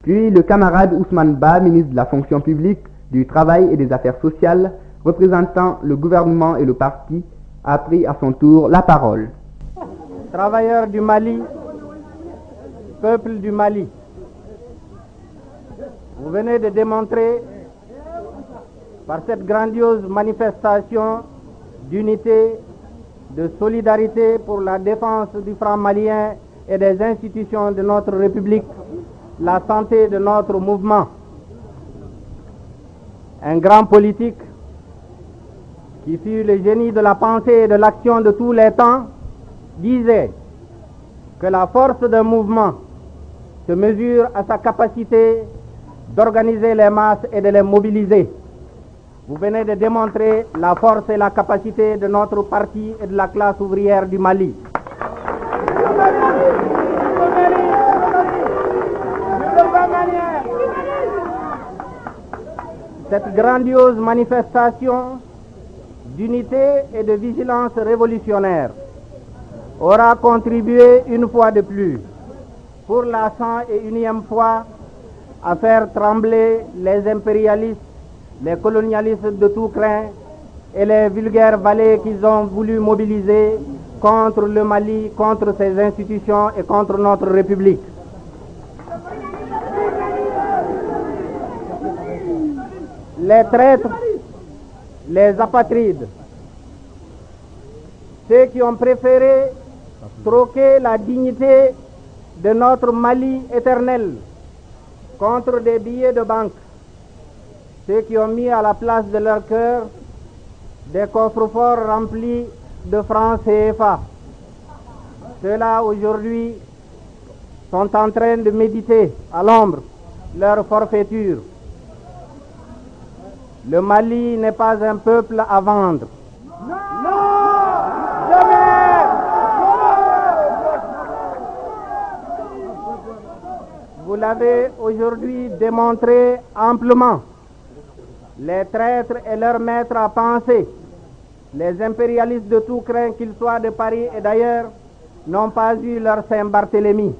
Puis le camarade Ousmane Ba, ministre de la fonction publique, du travail et des affaires sociales, représentant le gouvernement et le parti, a pris à son tour la parole. Travailleurs du Mali, peuple du Mali, vous venez de démontrer par cette grandiose manifestation d'unité, de solidarité pour la défense du franc malien et des institutions de notre République, la santé de notre mouvement. Un grand politique qui fut le génie de la pensée et de l'action de tous les temps disait que la force d'un mouvement se mesure à sa capacité d'organiser les masses et de les mobiliser. Vous venez de démontrer la force et la capacité de notre parti et de la classe ouvrière du Mali. Cette grandiose manifestation d'unité et de vigilance révolutionnaire aura contribué une fois de plus, pour la 101e fois, à faire trembler les impérialistes, les colonialistes de tout crin et les vulgaires valets qu'ils ont voulu mobiliser contre le Mali, contre ses institutions et contre notre République. Les traîtres, les apatrides, ceux qui ont préféré troquer la dignité de notre Mali éternel contre des billets de banque, ceux qui ont mis à la place de leur cœur des coffres-forts remplis de francs CFA. Ceux-là aujourd'hui sont en train de méditer à l'ombre leur forfaiture. Le Mali n'est pas un peuple à vendre. Non, jamais. Vous l'avez aujourd'hui démontré amplement. Les traîtres et leurs maîtres à penser, les impérialistes de tout crin, qu'ils soient de Paris et d'ailleurs, n'ont pas eu leur Saint-Barthélemy.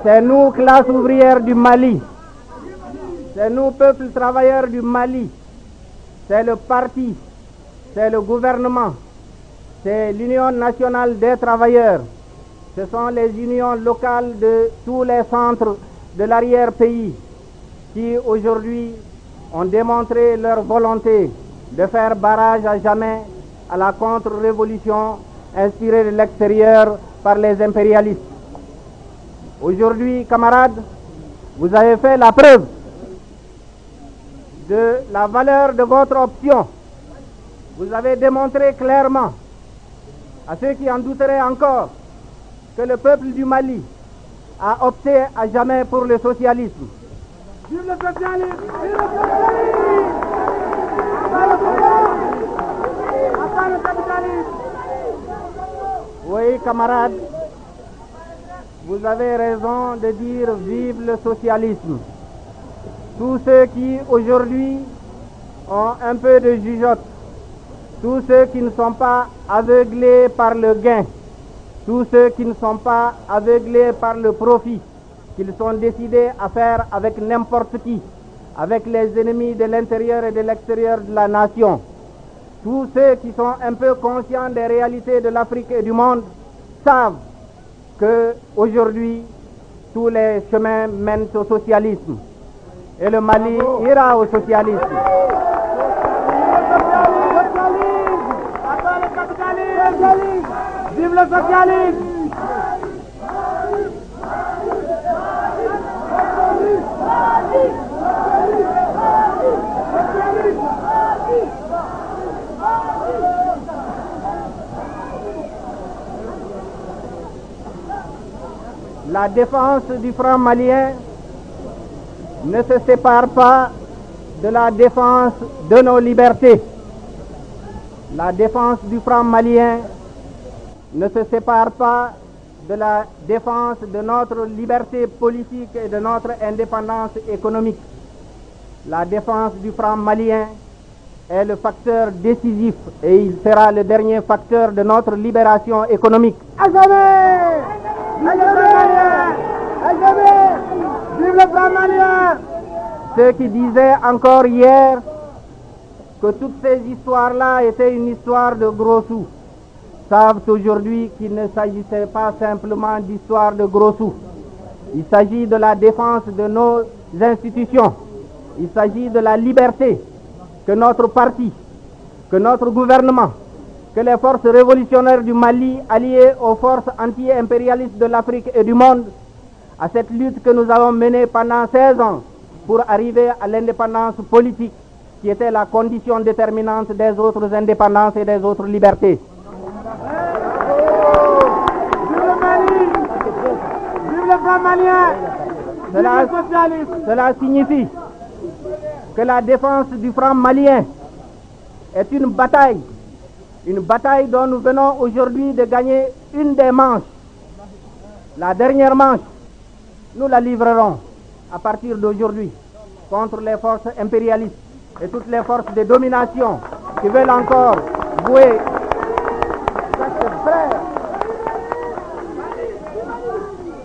C'est nous, classe ouvrière du Mali, c'est nous, peuple travailleur du Mali, c'est le parti, c'est le gouvernement, c'est l'Union nationale des travailleurs, ce sont les unions locales de tous les centres de l'arrière-pays qui aujourd'hui ont démontré leur volonté de faire barrage à jamais à la contre-révolution inspirée de l'extérieur par les impérialistes. Aujourd'hui, camarades, vous avez fait la preuve de la valeur de votre option. Vous avez démontré clairement à ceux qui en douteraient encore que le peuple du Mali a opté à jamais pour le socialisme. Vive le socialisme! Vive le socialisme! Enfin le capitalisme! Oui, camarades, vous avez raison de dire vive le socialisme. Tous ceux qui aujourd'hui ont un peu de jugeote, tous ceux qui ne sont pas aveuglés par le gain, tous ceux qui ne sont pas aveuglés par le profit, qu'ils sont décidés à faire avec n'importe qui, avec les ennemis de l'intérieur et de l'extérieur de la nation. Tous ceux qui sont un peu conscients des réalités de l'Afrique et du monde savent que aujourd'hui tous les chemins mènent au socialisme et le Mali ira au socialisme. Vive le socialisme! La défense du franc malien ne se sépare pas de la défense de nos libertés. La défense du franc malien ne se sépare pas de la défense de notre liberté politique et de notre indépendance économique. La défense du franc malien est le facteur décisif et il sera le dernier facteur de notre libération économique. À jamais! À jamais! À jamais! Vive le plan malien! Ceux qui disaient encore hier que toutes ces histoires-là étaient une histoire de gros sous savent aujourd'hui qu'il ne s'agissait pas simplement d'histoire de gros sous. Il s'agit de la défense de nos institutions. Il s'agit de la liberté que notre parti, que notre gouvernement, que les forces révolutionnaires du Mali, alliées aux forces anti-impérialistes de l'Afrique et du monde, à cette lutte que nous avons menée pendant 16 ans pour arriver à l'indépendance politique qui était la condition déterminante des autres indépendances et des autres libertés. Vive le plan malien! Cela signifie que la défense du franc malien est une bataille dont nous venons aujourd'hui de gagner une des manches. La dernière manche, nous la livrerons à partir d'aujourd'hui contre les forces impérialistes et toutes les forces de domination qui veulent encore vouer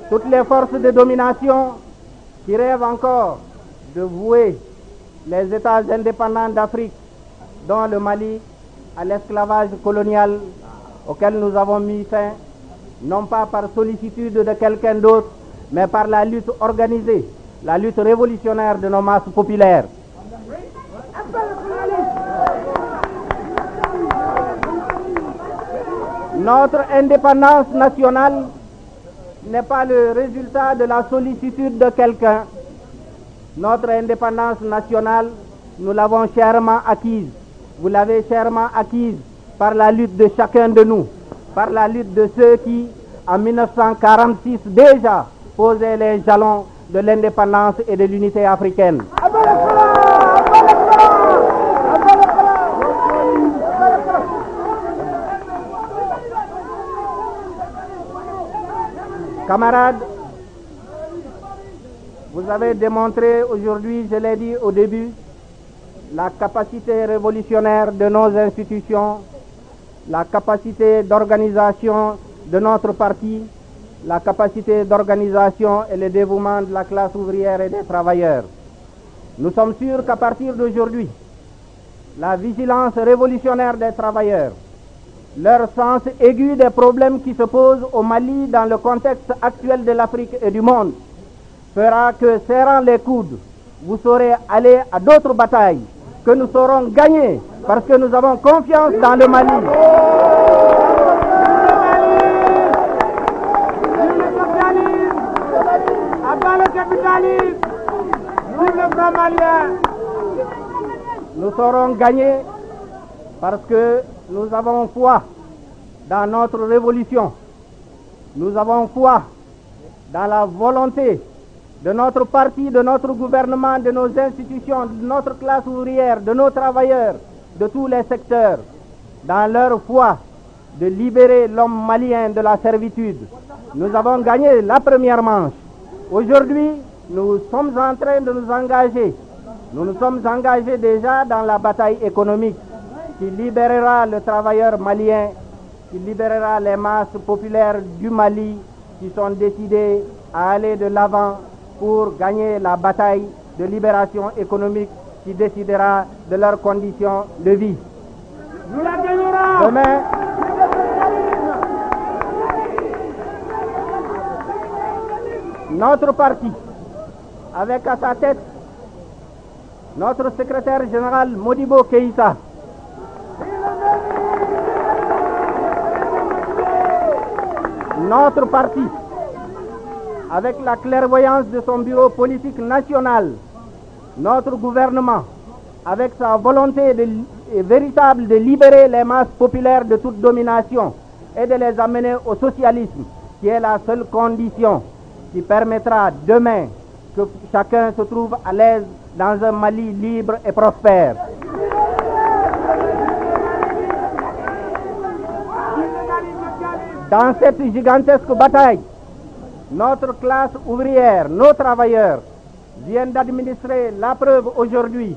toutes les forces de domination qui rêvent encore de vouer les États indépendants d'Afrique, dont le Mali, à l'esclavage colonial auquel nous avons mis fin, non pas par sollicitude de quelqu'un d'autre, mais par la lutte organisée, la lutte révolutionnaire de nos masses populaires. Notre indépendance nationale n'est pas le résultat de la sollicitude de quelqu'un. Notre indépendance nationale, nous l'avons chèrement acquise. Vous l'avez chèrement acquise par la lutte de chacun de nous, par la lutte de ceux qui, en 1946 déjà, posaient les jalons de l'indépendance et de l'unité africaine. Camarades, vous avez démontré aujourd'hui, je l'ai dit au début, la capacité révolutionnaire de nos institutions, la capacité d'organisation de notre parti, la capacité d'organisation et le dévouement de la classe ouvrière et des travailleurs. Nous sommes sûrs qu'à partir d'aujourd'hui, la vigilance révolutionnaire des travailleurs, leur sens aigu des problèmes qui se posent au Mali dans le contexte actuel de l'Afrique et du monde, fera que, serrant les coudes, vous saurez aller à d'autres batailles que nous saurons gagner parce que nous avons confiance dans le Mali. Vive le socialisme! Abat le capitalisme! Vive le franc malien! Nous saurons gagner parce que nous avons foi dans notre révolution. Nous avons foi dans la volonté de notre parti, de notre gouvernement, de nos institutions, de notre classe ouvrière, de nos travailleurs, de tous les secteurs, dans leur foi de libérer l'homme malien de la servitude. Nous avons gagné la première manche. Aujourd'hui, nous sommes en train de nous engager. Nous nous sommes engagés déjà dans la bataille économique qui libérera le travailleur malien, qui libérera les masses populaires du Mali qui sont décidées à aller de l'avant pour gagner la bataille de libération économique qui décidera de leurs conditions de vie. Nous la gagnerons! Demain, notre parti, avec à sa tête notre secrétaire général Modibo Keïta, notre parti, avec la clairvoyance de son bureau politique national, notre gouvernement, avec sa volonté véritable de libérer les masses populaires de toute domination et de les amener au socialisme, qui est la seule condition qui permettra demain que chacun se trouve à l'aise dans un Mali libre et prospère. Dans cette gigantesque bataille, notre classe ouvrière, nos travailleurs, viennent d'administrer la preuve aujourd'hui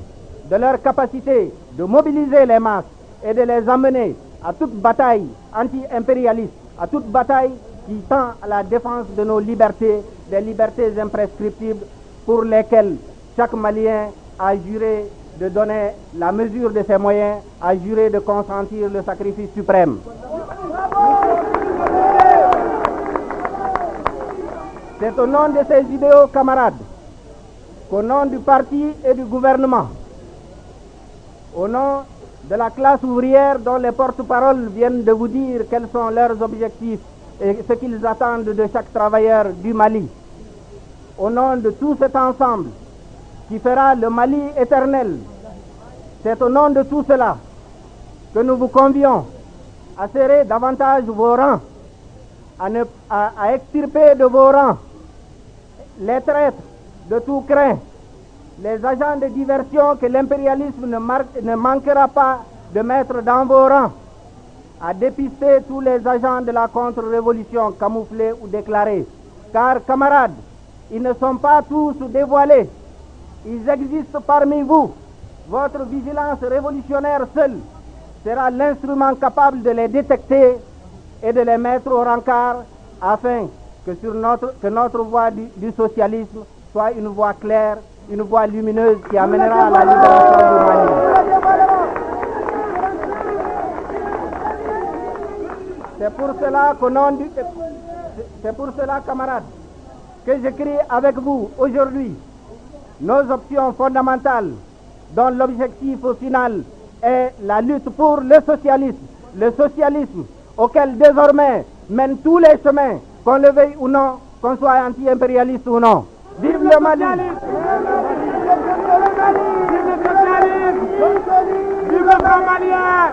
de leur capacité de mobiliser les masses et de les amener à toute bataille anti-impérialiste, à toute bataille qui tend à la défense de nos libertés, des libertés imprescriptibles pour lesquelles chaque Malien a juré de donner la mesure de ses moyens, a juré de consentir le sacrifice suprême. C'est au nom de ces idéaux, camarades, qu'au nom du parti et du gouvernement, au nom de la classe ouvrière dont les porte-paroles viennent de vous dire quels sont leurs objectifs et ce qu'ils attendent de chaque travailleur du Mali, au nom de tout cet ensemble qui fera le Mali éternel, c'est au nom de tout cela que nous vous convions à serrer davantage vos rangs, à extirper de vos rangs les traîtres de tout crin, les agents de diversion que l'impérialisme ne manquera pas de mettre dans vos rangs, à dépister tous les agents de la contre-révolution camouflés ou déclarés. Car, camarades, ils ne sont pas tous dévoilés. Ils existent parmi vous. Votre vigilance révolutionnaire seule sera l'instrument capable de les détecter et de les mettre au rencard afin que notre voie du socialisme soit une voie claire, une voie lumineuse qui amènera à la libération du Mali. C'est pour cela, camarades, que j'écris avec vous aujourd'hui nos options fondamentales dont l'objectif final est la lutte pour le socialisme auquel désormais mènent tous les chemins, qu'on le veuille ou non, qu'on soit anti-impérialiste ou non. Vive le Mali! Vive le socialisme! Vive le Grand Malien!